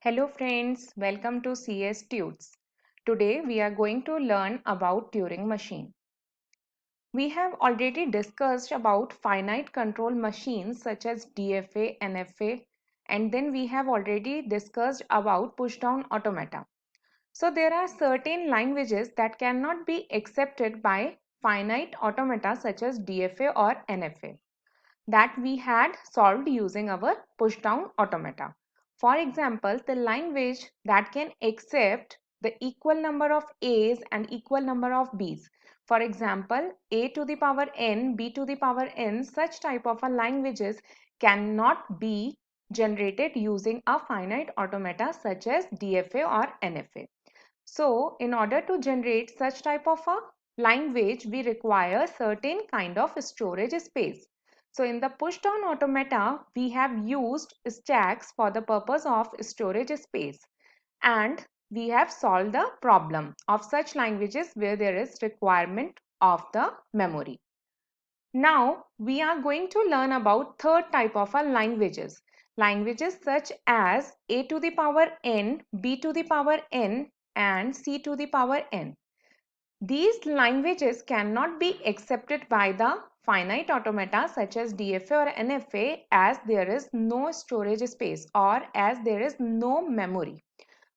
Hello friends, welcome to CS Tudes. Today we are going to learn about Turing machine. We have already discussed about finite control machines such as DFA, NFA, and then we have already discussed about push-down automata. So there are certain languages that cannot be accepted by finite automata such as DFA or NFA that we had solved using our push-down automata. For example, the language that can accept the equal number of A's and equal number of B's. For example, A to the power n, B to the power n, such type of a languages cannot be generated using a finite automata such as DFA or NFA. So, in order to generate such type of a language, we require certain kind of storage space. So, in the push-down automata, we have used stacks for the purpose of storage space, and we have solved the problem of such languages where there is requirement of the memory. Now, we are going to learn about third type of languages. Languages such as A to the power n, B to the power n, and C to the power n. These languages cannot be accepted by the finite automata such as DFA or NFA as there is no storage space or as there is no memory.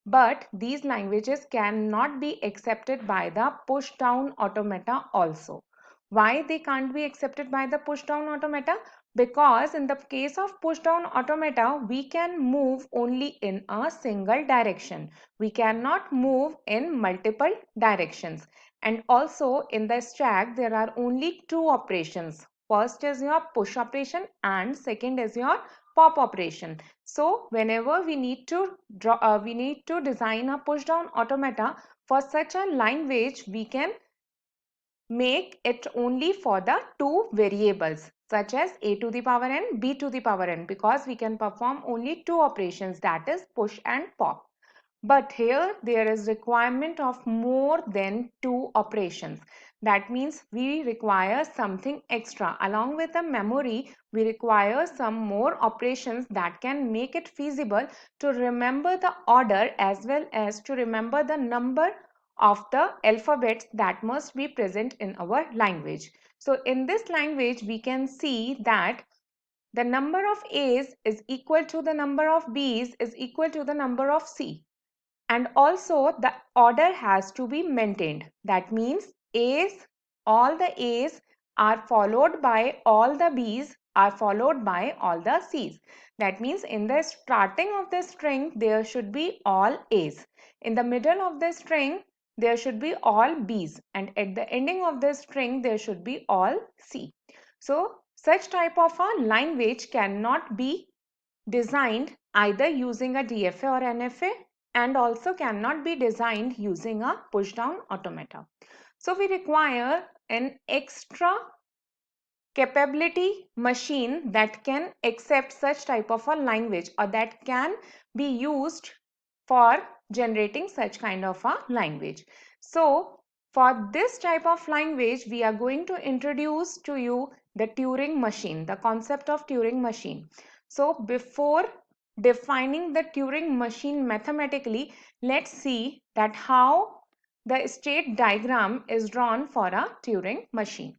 But these languages cannot be accepted by the push-down automata also. Why they can't be accepted by the push-down automata? Because in the case of push-down automata, we can move only in a single direction. We cannot move in multiple directions. And also in the stack, there are only two operations. First is your push operation and second is your pop operation. So whenever we need to design a push down automata for such a language, we can make it only for the two variables such as a to the power n, b to the power n, because we can perform only two operations, that is push and pop. But here there is requirement of more than two operations. That means we require something extra. Along with the memory, we require some more operations that can make it feasible to remember the order as well as to remember the number of the alphabets that must be present in our language. So in this language, we can see that the number of A's is equal to the number of B's is equal to the number of C. And also the order has to be maintained. That means all the A's are followed by all the B's are followed by all the C's. That means in the starting of the string there should be all A's. In the middle of the string there should be all B's, and at the ending of the string there should be all C. So such type of a language cannot be designed either using a DFA or NFA, and also cannot be designed using a push-down automata. So we require an extra capability machine that can accept such type of a language, or that can be used for generating such kind of a language. So for this type of language, we are going to introduce to you the Turing machine, the concept of Turing machine. So before defining the Turing machine mathematically, let's see that how the state diagram is drawn for a Turing machine.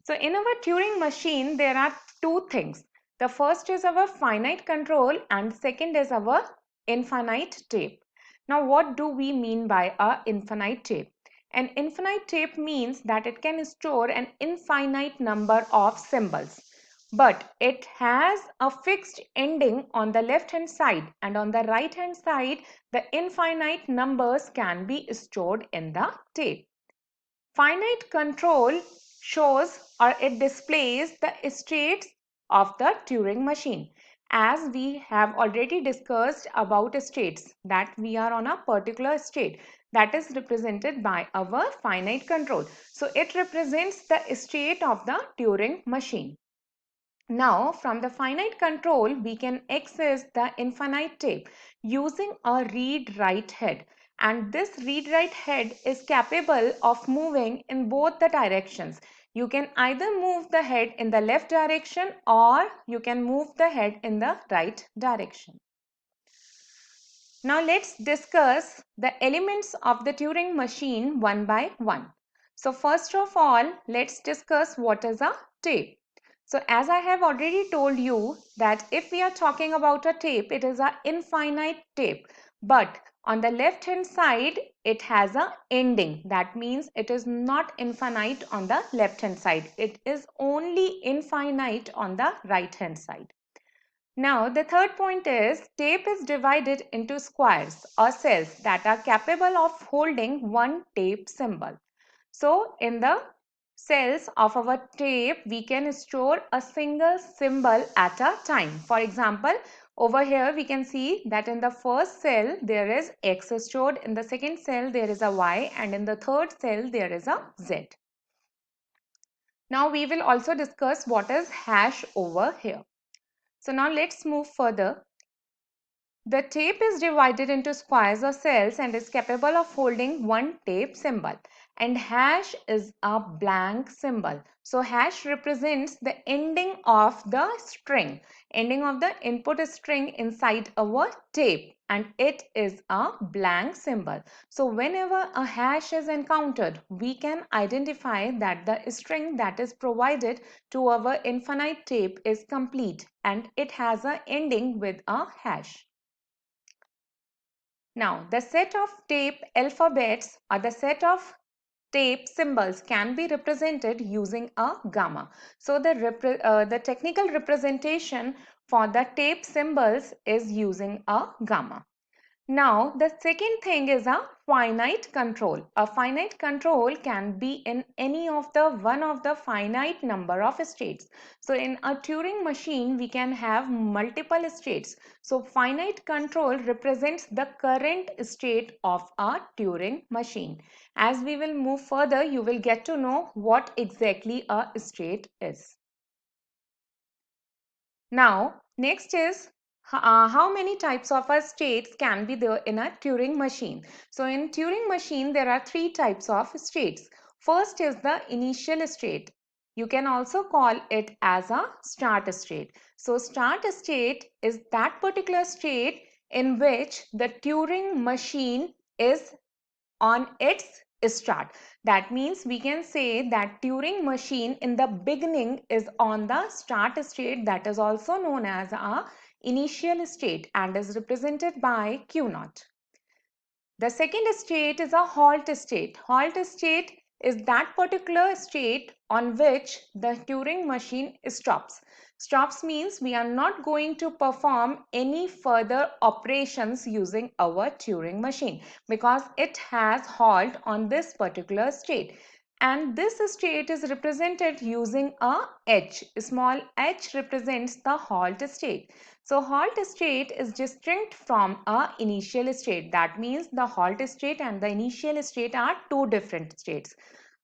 So in our Turing machine, there are two things. The first is our finite control and second is our infinite tape. Now what do we mean by a infinite tape? An infinite tape means that it can store an infinite number of symbols, but it has a fixed ending on the left hand side, and on the right hand side the infinite numbers can be stored in the tape. Finite control shows or it displays the states of the Turing machine. As we have already discussed about states, that we are on a particular state that is represented by our finite control. So it represents the state of the Turing machine. Now, from the finite control, we can access the infinite tape using a read-write head. And this read-write head is capable of moving in both the directions. You can either move the head in the left direction or you can move the head in the right direction. Now let's discuss the elements of the Turing machine one by one. So first of all, let's discuss what is a tape. So as I have already told you that if we are talking about a tape, it is an infinite tape. But on the left hand side, it has a ending. That means it is not infinite on the left hand side. It is only infinite on the right hand side. Now, the third point is tape is divided into squares or cells that are capable of holding one tape symbol. So, in the cells of our tape, we can store a single symbol at a time. For example, over here we can see that in the first cell there is X stored, in the second cell there is a Y, and in the third cell there is a Z. Now, we will also discuss what is hash over here. So, now let's move further. The tape is divided into squares or cells and is capable of holding one tape symbol. And hash is a blank symbol. So hash represents the ending of the string, ending of the input string inside our tape, and it is a blank symbol. So whenever a hash is encountered, we can identify that the string that is provided to our infinite tape is complete and it has an ending with a hash. Now, the set of tape alphabets or the set of tape symbols can be represented using a gamma. So, the technical representation for the tape symbols is using a gamma. Now, the second thing is a finite control. A finite control can be in any of the one of the finite number of states. So, in a Turing machine, we can have multiple states. So, finite control represents the current state of a Turing machine. As we will move further, you will get to know what exactly a state is. Now, next is how many types of states can be there in a Turing machine. So, in Turing machine, there are three types of states. First is the initial state. You can also call it as a start state. So, start state is that particular state in which the Turing machine is on its start. That means we can say that Turing machine in the beginning is on the start state, that is also known as a initial state and is represented by Q naught. The second state is a halt state. Halt state is that particular state on which the Turing machine stops. Stops means we are not going to perform any further operations using our Turing machine because it has halt on this particular state. And this state is represented using a H. Small h represents the halt state. So halt state is distinct from a initial state. That means the halt state and the initial state are two different states.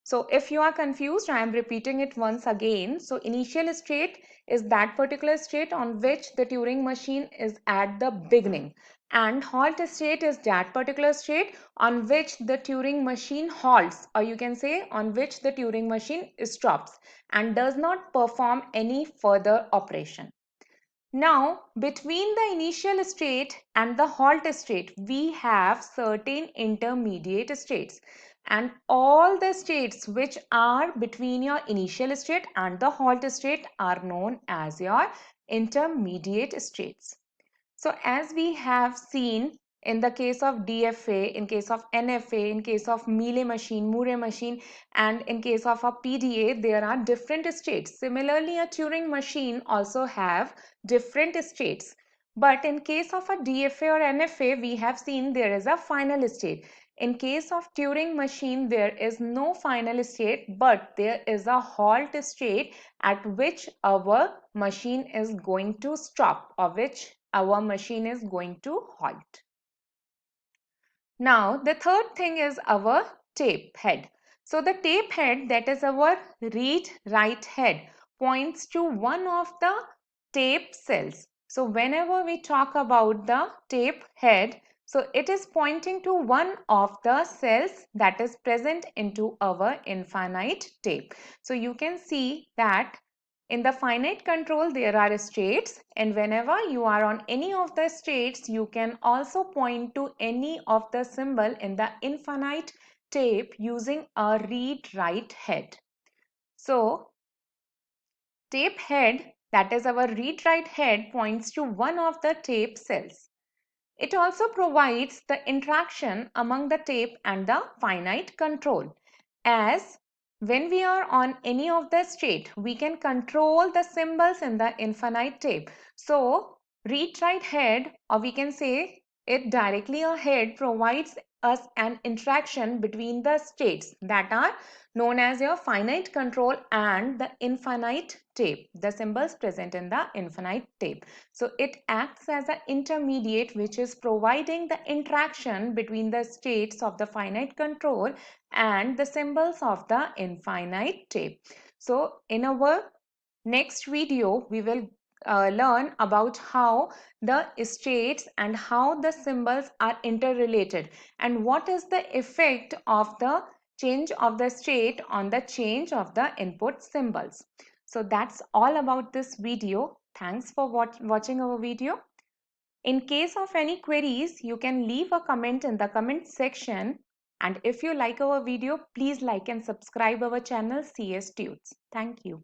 So if you are confused, I am repeating it once again. So initial state is that particular state on which the Turing machine is at the beginning. And halt state is that particular state on which the Turing machine halts, or you can say on which the Turing machine stops and does not perform any further operation. Now, between the initial state and the halt state, we have certain intermediate states. And all the states which are between your initial state and the halt state are known as your intermediate states. So as we have seen in the case of DFA, in case of NFA, in case of Mealy machine, Murray machine, and in case of a PDA, there are different states. Similarly, a Turing machine also have different states. But in case of a DFA or NFA, we have seen there is a final state. In case of Turing machine, there is no final state, but there is a halt state at which our machine is going to stop, or which our machine is going to halt. Now, the third thing is our tape head. So, the tape head, that is our read-write head, points to one of the tape cells. So, whenever we talk about the tape head, so it is pointing to one of the cells that is present into our infinite tape. So, you can see that In the finite control, there are states, and whenever you are on any of the states, you can also point to any of the symbol in the infinite tape using a read-write head. So, tape head, that is our read-write head, points to one of the tape cells. It also provides the interaction among the tape and the finite control, as when we are on any of the state, we can control the symbols in the infinite tape. So, read-write head, or we can say it directly ahead, provides us an interaction between the states that are known as your finite control and the infinite tape, the symbols present in the infinite tape. So it acts as an intermediate which is providing the interaction between the states of the finite control and the symbols of the infinite tape. So in our next video, we will learn about how the states and how the symbols are interrelated and what is the effect of the change of the state on the change of the input symbols. So that's all about this video. Thanks for watching our video. In case of any queries, you can leave a comment in the comment section. And if you like our video, please like and subscribe our channel CS Tudes. Thank you.